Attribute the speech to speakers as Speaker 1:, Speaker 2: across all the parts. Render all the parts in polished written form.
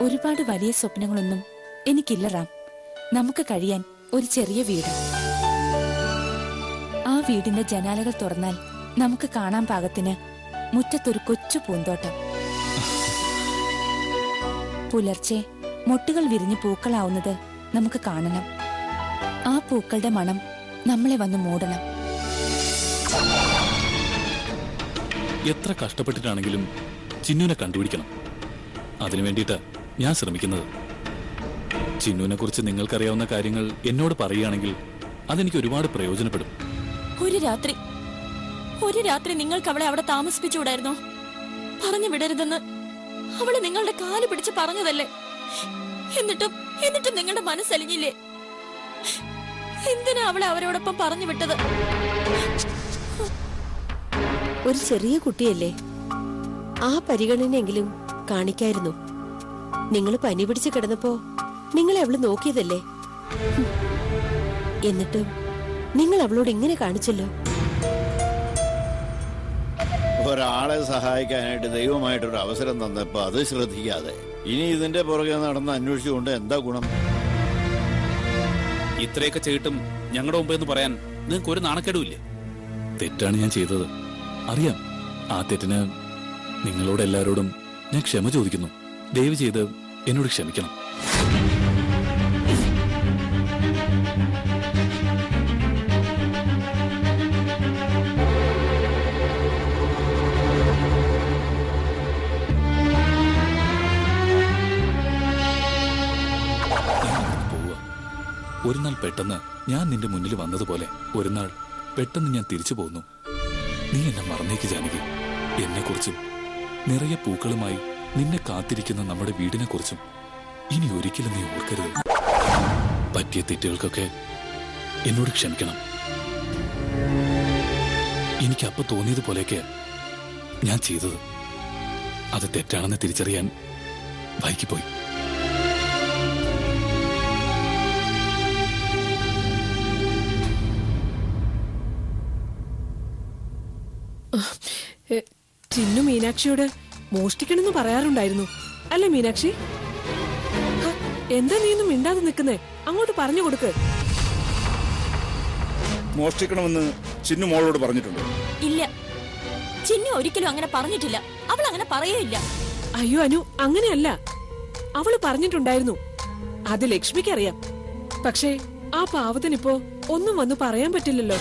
Speaker 1: ഒരുപാട് വലിയ സ്വപ്നങ്ങളൊന്നും എനിക്കില്ല റാം. നമുക്ക് കഴിയാൻ ഒരു ചെറിയ വീട്. ആ വീടിന്റെ ജനാലകൾ തുറന്നാൽ നമുക്ക് കാണാൻ പാകത്തിന് മുറ്റത്തൊരു കൊച്ചു പൂന്തോട്ടം. പുലർച്ചെ മൊട്ടുകൾ വിരിഞ്ഞ് പൂക്കളാവുന്നത് നമുക്ക് കാണണം. ആ പൂക്കളുടെ മണം നമ്മളെ വന്ന് മൂടണം.
Speaker 2: എത്ര കഷ്ടപ്പെട്ടിട്ടാണെങ്കിലും ചിന്നുവിനെ കണ്ടുപിടിക്കണം. അതിനു വേണ്ടിയിട്ട് ഞാൻ ശ്രമിക്കുന്നത്. ചിന്നുവിനെ കുറിച്ച് നിങ്ങൾക്കറിയാവുന്ന കാര്യങ്ങൾ എന്നോട് പറയുകയാണെങ്കിൽ അതെനിക്ക് ഒരുപാട് പ്രയോജനപ്പെടും.
Speaker 3: ഒരു രാത്രി നിങ്ങൾക്ക് അവളെ അവിടെ താമസിപ്പിച്ചുകൂടായിരുന്നോ? പറഞ്ഞു വിടരുതെന്ന് അവളെ നിങ്ങളുടെ കാല് പിടിച്ച് പറഞ്ഞതല്ലേ? എന്നിട്ടും നിങ്ങളുടെ മനസ്സലിഞ്ഞില്ലേ? എന്തിനാ അവളെ അവരോടൊപ്പം പറഞ്ഞു വിട്ടത്?
Speaker 4: ഒരു ചെറിയ കുട്ടിയല്ലേ, ആ പരിഗണനയെങ്കിലും കാണിക്കായിരുന്നു. നിങ്ങൾ പനി പിടിച്ച് കിടന്നപ്പോ നിങ്ങളെ അവള് നോക്കിയതല്ലേ? എന്നിട്ടും നിങ്ങൾ അവളോട് ഇങ്ങനെ കാണിച്ചല്ലോ.
Speaker 5: ഒരാളെ സഹായിക്കാനായിട്ട് ദൈവമായിട്ടൊരു അവസരം തന്നപ്പോ അത് ശ്രദ്ധിക്കാതെ ഇനി ഇതിന്റെ പുറകെ നടന്ന് അന്വേഷിച്ചുകൊണ്ട് എന്താ ഗുണം?
Speaker 2: ഇത്രയൊക്കെ ചെയ്തിട്ടും ഞങ്ങളുടെ മുമ്പെന്ന് പറയാൻ നിങ്ങൾക്ക് ഒരു നാണക്കേടുമില്ലേ? തെറ്റാണ് ഞാൻ ചെയ്തത്, അറിയാം. ആ തെറ്റിന് നിങ്ങളോട് എല്ലാവരോടും ഞാൻ ക്ഷമ ചോദിക്കുന്നു. ദയവ് ചെയ്ത് എന്നോട് ക്ഷമിക്കണം. ഒരു നാൾ പെട്ടെന്ന് ഞാൻ നിന്റെ മുന്നിൽ വന്നതുപോലെ ഒരു നാൾ പെട്ടെന്ന് ഞാൻ തിരിച്ചു പോകുന്നു. നീ എന്നെ മറന്നേക്ക് ജാനകി. എന്നെക്കുറിച്ചും നിറയെ പൂക്കളുമായി നിന്നെ കാത്തിരിക്കുന്ന നമ്മുടെ വീടിനെ കുറിച്ചും ഇനി ഒരിക്കലും നീ ഓർക്കരുത്. പറ്റിയ തെറ്റുകൾക്കൊക്കെ എന്നോട് ക്ഷമിക്കണം. എനിക്കപ്പോ തോന്നിയതുപോലെയൊക്കെ ഞാൻ ചെയ്തത്. അത് തെറ്റാണെന്ന് തിരിച്ചറിയാൻ വൈകിപ്പോയി.
Speaker 6: ചിന്നു മീനാക്ഷിയോട് മോഷ്ടിക്കണമെന്ന് പറയാറുണ്ടായിരുന്നു അല്ലേ മീനാക്ഷി? എന്താ നീയൊന്നും മിണ്ടാതെ നിൽക്കുന്നേ? അങ്ങോട്ട് പറഞ്ഞു കൊടുക്ക്.
Speaker 7: മോഷ്ടിക്കണമെന്ന് ചിന്നു മോളോട് പറഞ്ഞിട്ടുണ്ടോ?
Speaker 3: ഇല്ല, ചിന്നു ഒരിക്കലും അങ്ങനെ പറഞ്ഞിട്ടില്ല. അവൾ അങ്ങനെ പറയേയില്ല.
Speaker 6: അയ്യോ അനു, അങ്ങനെയല്ല. അവള് പറഞ്ഞിട്ടുണ്ടായിരുന്നു. അത് ലക്ഷ്മിക്കറിയാം. പക്ഷേ ആ പാവത്തിനിപ്പോ ഒന്നും വന്ന് പറയാൻ പറ്റില്ലല്ലോ.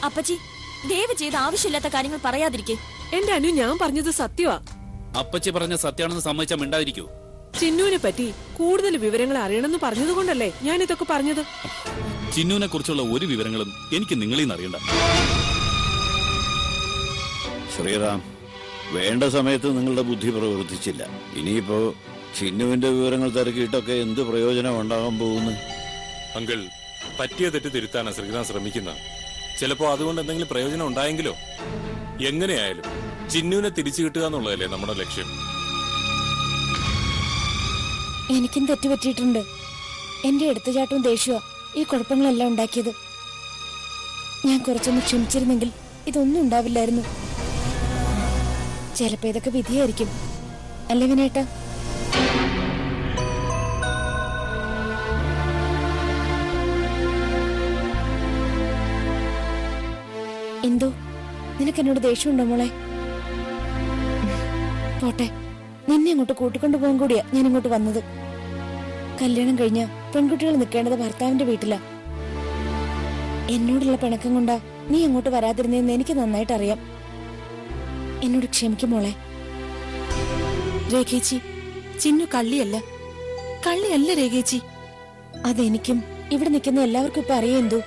Speaker 3: അപ്പച്ചി, ദയവ് ചെയ്ത് ആവശ്യമില്ലാത്ത കാര്യങ്ങൾ പറയാതിരിക്കേ.
Speaker 6: എന്റെ അനു, ഞാൻ പറഞ്ഞത് സത്യമാ.
Speaker 2: അപ്പച്ചി പറഞ്ഞ സത്യമാണെന്ന് സമ്മതിച്ചാൽ മിണ്ടാതിരിക്കൂ.
Speaker 6: ചിന്നുവിനെ പറ്റി കൂടുതൽ വിവരങ്ങൾ അറിയണമെന്ന് പറഞ്ഞതുകൊണ്ടല്ലേ ഞാൻ ഇതൊക്കെ പറഞ്ഞത്.
Speaker 2: ചിന്നുവിനെ കുറിച്ചുള്ള ഒരു വിവരങ്ങളും എനിക്ക് നിങ്ങളിൽ നിന്ന് അറിയണ്ട.
Speaker 5: ശ്രീറാം, വേണ്ട സമയത്ത് നിങ്ങളുടെ ബുദ്ധി പ്രവർത്തിച്ചില്ല. ഇനിയിപ്പോ ചിന്നുവിന്റെ വിവരങ്ങൾ തിരക്കിയിട്ടൊക്കെ എന്ത് പ്രയോജനം ഉണ്ടാകാൻ പോകുന്നു?
Speaker 8: അങ്കിൾ, പറ്റിയ തെറ്റ് തിരുത്താനാണ് ശ്രീറാം ശ്രമിക്കുന്നത്. ചിലപ്പോ അതുകൊണ്ട് എന്തെങ്കിലും പ്രയോജനം ഉണ്ടായെങ്കിലോ? എങ്ങനെയായാലും ചിന്നുവിനെ തിരിച്ചു കിട്ടുക എന്നുള്ളതല്ലേ നമ്മുടെ ലക്ഷ്യം.
Speaker 9: എനിക്കും തെറ്റുപറ്റിയിട്ടുണ്ട്. എന്റെ എടുത്തുചാട്ടവും ദേഷ്യവും ഈ കുഴപ്പങ്ങളെല്ലാം ഉണ്ടാക്കിയത്. ഞാൻ കുറച്ചൊന്ന് ക്ഷമിച്ചിരുന്നെങ്കിൽ ഇതൊന്നും ഉണ്ടാവില്ലായിരുന്നു. ചിലപ്പോ ഇതൊക്കെ വിധിയായിരിക്കും അല്ലേ വിനേട്ടാ? എന്തോ നിനക്ക് എന്നോട് ദേഷ്യമുണ്ടോ മോളെ? പോട്ടെ, നിന്നെ അങ്ങോട്ട് കൂട്ടിക്കൊണ്ടുപോകാൻ കൂടിയാ ഞാൻ ഇങ്ങോട്ട് വന്നത്. കല്യാണം കഴിഞ്ഞ പെൺകുട്ടികൾ നിൽക്കേണ്ടത് ഭർത്താവിന്റെ വീട്ടിലാ. എന്നോടുള്ള പിണക്കം കൊണ്ടാ നീ അങ്ങോട്ട് വരാതിരുന്നതെന്ന് എനിക്ക് നന്നായിട്ട് അറിയാം. എന്നോട് ക്ഷമിക്കും മോളെ.
Speaker 1: രേഖേച്ചി, ചിന്നു കള്ളിയല്ല. കള്ളിയല്ല രേഖേച്ചി.
Speaker 9: അതെനിക്കും ഇവിടെ നിൽക്കുന്ന എല്ലാവർക്കും ഇപ്പൊ അറിയാം. എന്തു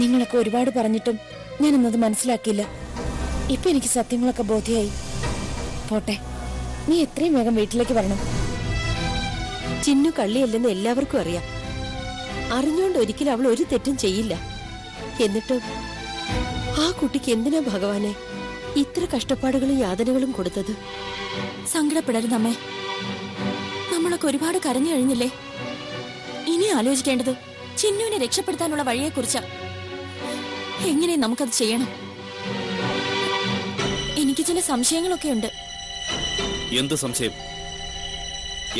Speaker 9: നിങ്ങളൊക്കെ ഒരുപാട് പറഞ്ഞിട്ടും ഞാനൊന്നത് മനസ്സിലാക്കിയില്ല. ഇപ്പൊ എനിക്ക് സത്യങ്ങളൊക്കെ ബോധ്യമായി. പോട്ടെ, നീ എത്രയും വേഗം വീട്ടിലേക്ക് വരണം.
Speaker 4: ചിന്നു കള്ളിയല്ലെന്ന് എല്ലാവർക്കും അറിയാം. അറിഞ്ഞോണ്ട് ഒരിക്കലും അവൾ ഒരു തെറ്റും ചെയ്യില്ല. എന്നിട്ടും ആ കുട്ടിക്ക് എന്തിനാ ഭഗവാനെ ഇത്ര കഷ്ടപ്പാടുകളും യാതനകളും കൊടുത്തത്?
Speaker 3: സങ്കടപ്പെടരുതമ്മേ. നമ്മളൊക്കെ ഒരുപാട് കരഞ്ഞു കഴിഞ്ഞില്ലേ? ഇനി ആലോചിക്കേണ്ടത് ചിന്നുവിനെ രക്ഷപ്പെടുത്താനുള്ള വഴിയെക്കുറിച്ചാ. എങ്ങനെ നമുക്കത് ചെയ്യണം? എനിക്ക് ചില സംശയങ്ങളൊക്കെ ഉണ്ട്.
Speaker 10: എന്ത് സംശയം?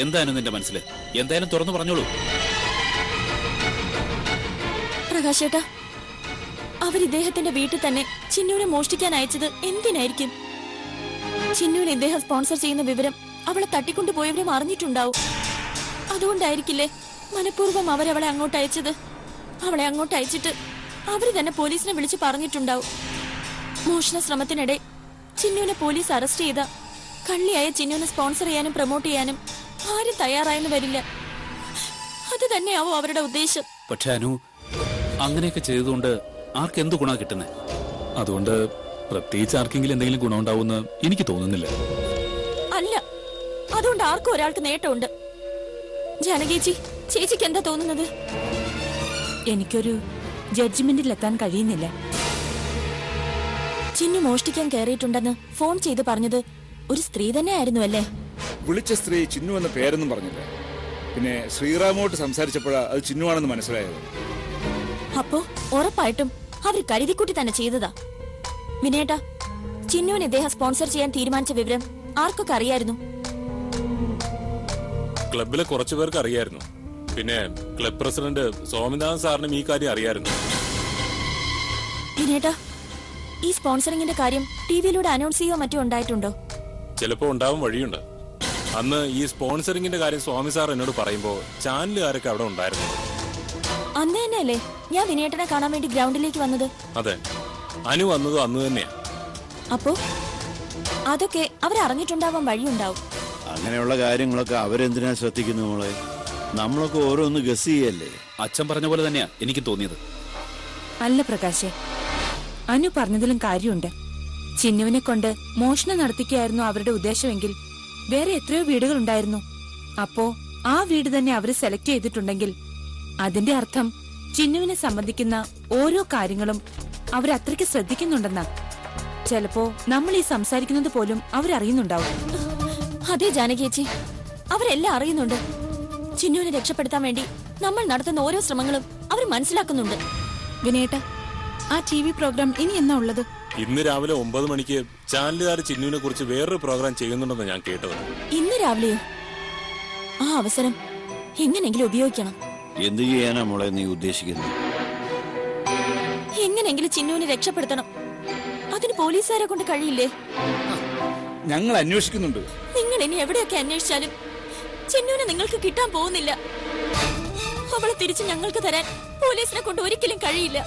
Speaker 10: എന്തായാലും നിന്റെ മനസ്സിൽ എന്തായാലും തുറന്നു പറഞ്ഞോളൂ.
Speaker 3: പ്രകാശേട്ടാ, അവരിദ്ദേഹത്തിന്റെ വീട്ടിൽ തന്നെ ചിന്നുവിനെ മോഷ്ടിക്കാൻ അയച്ചത് എന്തിനായിരിക്കും? ചിന്നുവിനെ ഇദ്ദേഹം സ്പോൺസർ ചെയ്യുന്ന വിവരം അവളെ തട്ടിക്കൊണ്ടുപോയവരും അറിഞ്ഞിട്ടുണ്ടാവും. അതുകൊണ്ടായിരിക്കില്ലേ മനഃപൂർവ്വം അവരവളെ അങ്ങോട്ട് അയച്ചത്? അവളെ അങ്ങോട്ട് അയച്ചിട്ട് അവര് തന്നെ പോലീസിനെ വിളിച്ച് പറഞ്ഞിട്ടുണ്ടാവും. മോഷണ ശ്രമത്തിനിടെ ചിന്നുവിനെ പോലീസ് അറസ്റ്റ് ചെയ്ത കള്ളിയായ ചിന്നുവിനെ സ്പോൺസർ ചെയ്യാനും പ്രൊമോട്ട് ചെയ്യാനും ആരും തയ്യാറായെന്ന് വരില്ല. അത് തന്നെയാവും അവരുടെ ഉദ്ദേശം.
Speaker 10: പക്ഷെ അനു, അങ്ങനെയൊക്കെ ചെയ്തുകൊണ്ട് ആർക്കെന്ത് ഗുണ കിട്ടുന്നേ?
Speaker 2: അതുകൊണ്ട് പ്രത്യേകിച്ച് ആർക്കെങ്കിലും എന്തെങ്കിലും ഗുണമുണ്ടാവുമെന്ന് എനിക്ക് തോന്നുന്നില്ല.
Speaker 3: അല്ല, അതുകൊണ്ട് ആർക്കും ഒരാൾക്ക് നേട്ടമുണ്ട്. ജാനകേച്ചി, ചേച്ചിക്ക് എന്താ തോന്നുന്നത്?
Speaker 1: എനിക്കൊരു ജഡ്ജ്മെന്റിലെത്താൻ കഴിയുന്നില്ല.
Speaker 3: ചിന്നു മോഷ്ടിക്കാൻ കയറിയിട്ടുണ്ടെന്ന് ഫോൺ ചെയ്ത് പറഞ്ഞത് ഒരു സ്ത്രീ തന്നെ ആയിരുന്നു അല്ലേ?
Speaker 7: വിളിച്ച സ്ത്രീ ചിന്നു എന്ന പേരൊന്നും പറഞ്ഞില്ല. പിന്നെ ശ്രീറാമോട്ട് സംസാരിച്ചപ്പോഴാ അത് ചിന്നുവാണെന്ന് മനസ്സിലായത്.
Speaker 3: അപ്പോ ഉറപ്പായിട്ടും അവർ കരുതിക്കുട്ടി തന്നെ ചെയ്തതാ. വിനേട്ടാ, ചിന്നുവിനെ ഇദ്ദേഹം സ്പോൺസർ ചെയ്യാൻ തീരുമാനിച്ച വിവരം ആർക്കൊക്കെ അറിയായിരുന്നു?
Speaker 8: ക്ലബിലെ കുറച്ചു പേർക്ക് അറിയായിരുന്നു. പിന്നെ ക്ലബ് പ്രസിഡന്റ് സ്വാമിനാഥൻ സാറിനും ഈ കാര്യം അറിയായിരുന്നു.
Speaker 3: വിനേട്ടാ, ഈ സ്പോൺസറിംഗിന്റെ കാര്യം ടിവിയിലൂടെ അനൗൺസ് ചെയ്യുകയോ മറ്റോ ഉണ്ടായിട്ടുണ്ടോ?
Speaker 8: ചിലപ്പോ ഉണ്ടാവും വഴിയുണ്ട്. അന്ന് ഈ സ്പോൺസറിംഗിന്റെ കാര്യം സ്വാമി സാർ എന്നോട് പറയുമ്പോ ചാനലുകാരൊക്കെ അവിടെ ഉണ്ടായിരുന്നു.
Speaker 3: അന്ന് തന്നെയല്ലേ ഞാൻ വിനേട്ടനെ കാണാൻ വേണ്ടി ഗ്രൗണ്ടിലേക്ക് വന്നത്?
Speaker 8: അതെ, അനു വന്നതും അന്ന് തന്നെയാ.
Speaker 3: അപ്പോ അതൊക്കെ അവരറിഞ്ഞിട്ടുണ്ടാവാൻ വഴിയുണ്ടാവും.
Speaker 5: അങ്ങനെയുള്ള കാര്യങ്ങളൊക്കെ അവരെന്തിനാ ശ്രദ്ധിക്കുന്നു മോളെ? നമ്മളൊക്കെ ഓരോന്ന് ഗസ് ചെയ്യല്ലേ?
Speaker 10: അച്ഛൻ പറഞ്ഞ പോലെ തന്നെയാ എനിക്ക് തോന്നിയത്.
Speaker 1: അല്ല പ്രകാശേ, അനു പറഞ്ഞതിലും കാര്യമുണ്ട്. ചിന്നുവിനെ കൊണ്ട് മോഷണം നടത്തിക്കുകയായിരുന്നു അവരുടെ ഉദ്ദേശമെങ്കിൽ വേറെ എത്രയോ വീടുകൾ ഉണ്ടായിരുന്നു. അപ്പോ ആ വീട് തന്നെ അവര് സെലക്ട് ചെയ്തിട്ടുണ്ടെങ്കിൽ അതിന്റെ അർത്ഥം ചിന്നുവിനെ സംബന്ധിക്കുന്ന ഓരോ കാര്യങ്ങളും അവരത്രയ്ക്ക് ശ്രദ്ധിക്കുന്നുണ്ടെന്നാ. ചിലപ്പോ നമ്മൾ ഈ സംസാരിക്കുന്നത് പോലും അവരറിയുന്നുണ്ടാവും.
Speaker 3: അതെ ജാനകിയേച്ചി, അവരെല്ലാം അറിയുന്നുണ്ട്. ചിന്നുവിനെ രക്ഷപ്പെടുത്താൻ വേണ്ടി നമ്മൾ നടത്തുന്ന ഓരോ ശ്രമങ്ങളും അവർ മനസ്സിലാക്കുന്നുണ്ട്.
Speaker 1: വിനേട്ട, ആ TV പ്രോഗ്രാം ഇനി എന്നാ ഉള്ളത്?
Speaker 8: ഇന്ന് രാവിലെ 9 മണിക്ക് ചാനലുകാർ ചിന്നുവിനെ കുറിച്ച് വേറൊരു പ്രോഗ്രാം ചെയ്യുന്നുണ്ടെന്ന് ഞാൻ കേട്ടത്.
Speaker 3: ഇന്ന് രാവിലെയോ? ആ അവസരം എങ്ങനെങ്കിലും ഉപയോഗിക്കണം.
Speaker 5: എന്ത് ചെയ്യാനാ മോളെ നീ ഉദ്ദേശിക്കുന്നത്?
Speaker 3: എങ്ങനെങ്കിലും ചിന്നുവിനെ രക്ഷപ്പെടുത്തണം. അതിന് പോലീസുകാരെ കൊണ്ട് കഴിയില്ലേ?
Speaker 7: ഞങ്ങൾ അന്വേഷിക്കുന്നുണ്ട്.
Speaker 3: നിങ്ങൾ ഇനി എവിടെയൊക്കെ അന്വേഷിച്ചാലും ചിന്നുവിനെ നിങ്ങൾക്ക് കിട്ടാൻ പോകുന്നില്ല. അവളെ തിരിച്ച് ഞങ്ങൾക്ക് തരാൻ പോലീസിനെ കൊണ്ട് ഒരിക്കലും കഴിയില്ല.